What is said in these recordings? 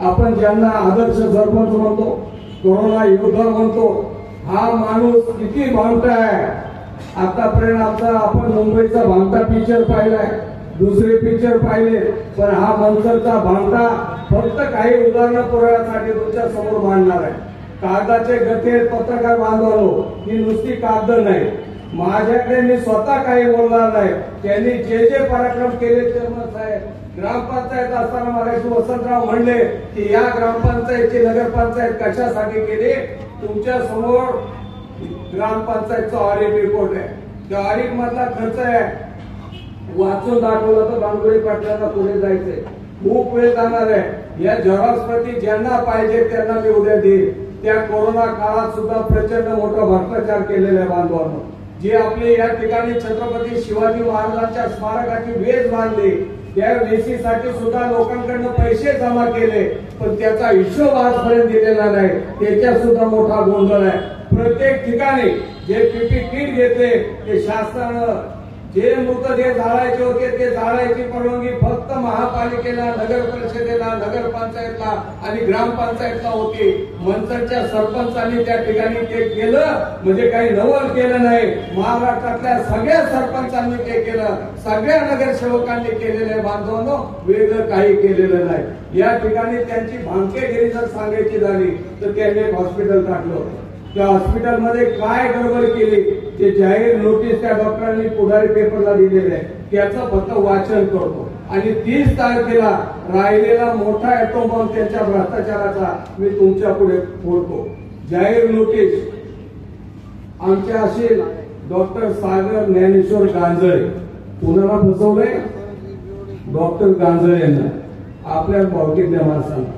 आपण ज्यांना आदर्श सरपंच म्हणतो, कोरोना योद्धा म्हणतो, हा माणूस किती भामटा आहे। आतापर्यंत आपण मुंबईचा भामटा पिक्चर पाहिलाय, दुसरे पिक्चर पाहिले, पण हा मनसरचा भामटा फक्त काही उदाहरणं पुरवण्यासाठी तुमच्या समोर मांडणार आहे। कागदाचे गठे पत्रकार बांधवानो, ही नुसती कागद नाही, माझ्याकडे मी स्वतः काही बोलणार नाही। त्यांनी जे जे पराक्रम केले चेअरमन साहेब, ग्रामपंचायत असताना मगाशी वसंतराव म्हणले की या ग्रामपंचायतची नगरपंचायत कशासाठी केली, तुमच्या समोर ग्रामपंचायतचा ऑडिट रिपोर्ट आहे, त्या ऑडिट मधला खर्च आहे, वाचून दाखवलं तर बांगुळे पाटलांना पुढे जायचंय, खूप वेळ जाणार आहे। या झेरॉक्स प्रति ज्यांना पाहिजे त्यांना मी उद्या देईल। त्या कोरोना काळात सुद्धा प्रचंड मोठा भ्रष्टाचार केलेला आहे बांधवांनो। जे आपले या ठिकाणी छत्रपती शिवाजी महाराजांच्या स्मारकाची वेज बांधली, त्या वेशीसाठी सुद्धा लोकांकडनं पैसे जमा केले, पण त्याचा हिशोब आजपर्यंत दिलेला नाही, त्याच्यात सुद्धा मोठा गोंधळ आहे। प्रत्येक ठिकाणी जे पीपी किट घेतले ते शासनानं, जे मृतदेह जाळायचे होते ते जाळायची परवानगी फक्त महापालिकेला, नगर परिषदेला, नगरपंचायतला आणि ग्रामपंचायतला होती। मनसरच्या सरपंचांनी त्या ठिकाणी ते केलं म्हणजे काही नवल केलं नाही, महाराष्ट्रातल्या सगळ्या सरपंचांनी ते केलं, सगळ्या नगरसेवकांनी केलेलं बांधवांनो, वेगळं काही केलेलं नाही। या ठिकाणी त्यांची भामकेगिरी जर सांगायची झाली तर त्यांनी एक हॉस्पिटल टाकलं, त्या हॉस्पिटलमध्ये काय गडबड केली ते जाहीर नोटीस त्या डॉक्टरांनी पुढारी पेपरला दिलेले आहे, त्याचं फक्त वाचन करतो आणि 30 तारखेला राहिलेला मोठा ऍटॉम बॉम्ब त्यांच्या भ्रष्टाचाराचा मी तुमच्या पुढे फोडतो। जाहीर नोटीस आमच्या असेल डॉक्टर सागर ज्ञानेश्वर गांजळे, कुणाला फसवलंय? डॉक्टर गांजळे यांना, आपल्या भावकीतल्या माणसांना।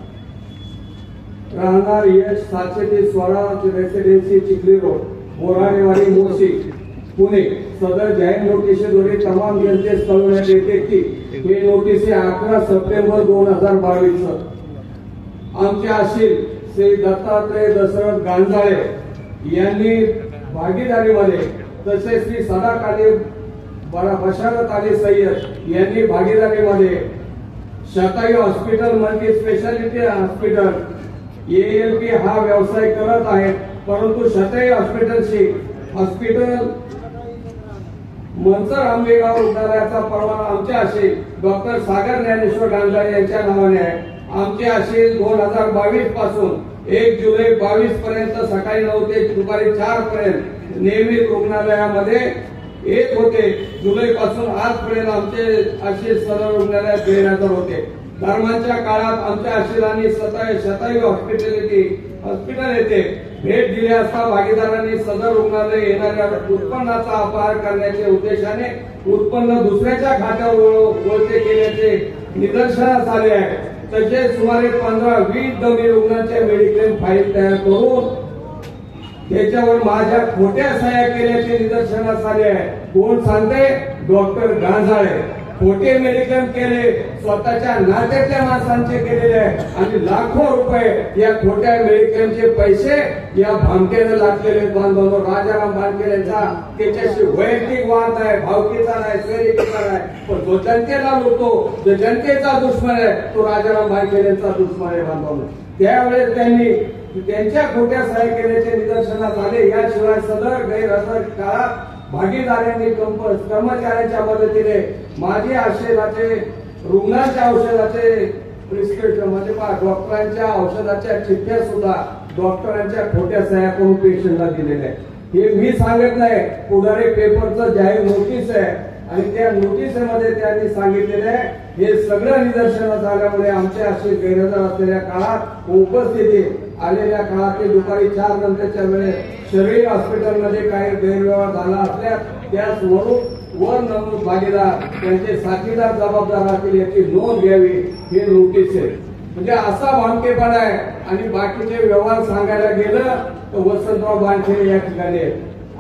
राहणार यश 730 स्वराज रेसिडेन्सी चिखली रोड, बोराडेवाडी मोर्शी, पुणे। सदर जाहीर नोटिसेद्वारे तमाम जनतेस कळवण्यात येते की हे नोटीस 11 सप्टेंबर 2022 आमचे अशील श्री दत्तात्रय दशरथ गांजाळे यांनी भागीदारीमध्ये, तसेच श्री सदाकाली बशारत अली सय्यद यांनी भागीदारीमध्ये Shatayu hospital multi speciality hospital ALP हा व्यवसाय करत आहेत, परंतु शतायू हॉस्पिटल मनसर आंबेगाव रुग्णालयाचा परवाना आमच्या असेल डॉक्टर सागर ज्ञानेश्वर गांजाळे यांच्या नावाने आहे। आमचे असेल 2022 पासून 1 जुलै 22 पर्यंत सकाळी 9 ते दुपारी 4 पर्यंत नियमित रुग्णालयामध्ये येत होते। जुलै पासून आजपर्यंत आमचे असेल सदर रुग्णालयात गैरहजर होते। दरम्यानच्या काळात आमच्या अशिलांनी शतायू हॉस्पिटल येथे भेट दिली असता भागीदारांनी सदर रुग्णालय येणाऱ्या उत्पन्नाचा अपहार करण्याच्या उद्देशाने उत्पन्न दुसऱ्याच्या खात्यावर वळते केल्याचे निदर्शनास आले आहे। तसेच सुमारे 15-20 डमी रुग्णांच्या मेडिक्लेम फाईल तयार करून त्याच्यावर माझ्या खोट्या सह्या केल्याचे निदर्शनास आले आहे। कोण सांगते? डॉक्टर गांजाळे। खोटे मेडिक्लेम केले, स्वतःच्या नात्यातल्या माणसांचे केलेले आहे आणि लाखो रुपये या खोट्या मेडिक्लेमचे पैसे या भामट्याने लागलेले बांधवांनो। राजाराम बांधकेल्यांचा त्याच्याशी वैयक्तिक वाद आहे, भावकीचा नाही, स्वैरिकीचा नाही, पण जो जनतेला लुटतो, जो जनतेचा दुश्मन आहे तो राजाराम बांधकेल्यांचा दुश्मन आहे बांधवांनो। त्यावेळेस त्यांनी त्यांच्या खोट्या सह्या केल्याचे निदर्शनास आले। याशिवाय सदर गैरहजर काळात भागीदारांनी कर्मचाऱ्यांच्या मदतीने माझे औषधाचे, रुग्णांच्या औषधाचे प्रिस्क्रिप्शन म्हणजे डॉक्टरांच्या औषधाच्या चिठ्ठ्या सुद्धा डॉक्टरांच्या खोट्या सह्या करून पेशंटला दिलेल्या आहे। हे मी सांगत नाही, पुढारी पेपरचं जाहीर नोटीस आहे आणि त्या नोटीसमध्ये त्यांनी सांगितलेलं आहे। हे सगळं निदर्शनास आल्यामुळे आमच्या असे गैरहजर असलेल्या काळात उपस्थिती आलेल्या काळात दुपारी 4 नंतरच्या वेळेस शरीर हॉस्पिटलमध्ये काही गैरव्यवहार झाला असल्यास त्यास वर नमूद भागीदार त्यांचे साथीदार जबाबदार असतील याची नोंद घ्यावी, हे नोटीस आहे। म्हणजे असा भामटेपणा आहे। आणि बाकीचे व्यवहार सांगायला गेलं तर वसंतराव बांधकेले या ठिकाणी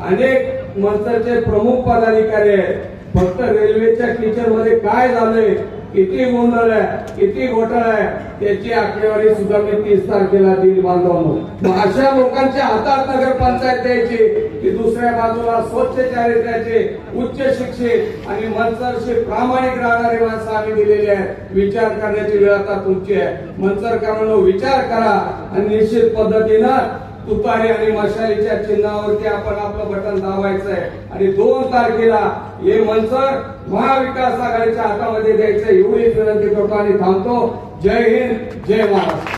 अनेक मनसरचे प्रमुख पदाधिकारी आहेत। फक्त रेल्वेच्या टीचर मध्ये काय झालंय किती गोंधळ आहे, किती घोटाळा आहे, त्याची आकडेवारी सुद्धा मी 30 तारखेला देईल बांधवांनो. मग अशा लोकांच्या हातात नगरपंचायत द्यायची की दुसऱ्या बाजूला स्वच्छ चारित्र्याचे, उच्च शिक्षित आणि मनसरशी प्रामाणिक राहणारी माणसं आम्ही दिलेली आहेत. विचार करण्याची वेळ आता तुमची आहे. मनसरकरांनो, विचार करा आणि निश्चित पद्धतीनं तुतारी आणि मशालीच्या चिन्हावरती आपण आपलं बटन दाबायचं आहे आणि 2 तारखेला हे मनसर महाविकास आघाडीच्या हातामध्ये द्यायचं एवढीच विनंती करतो आणि थांबतो. जय हिंद, जय महाराष्ट्र.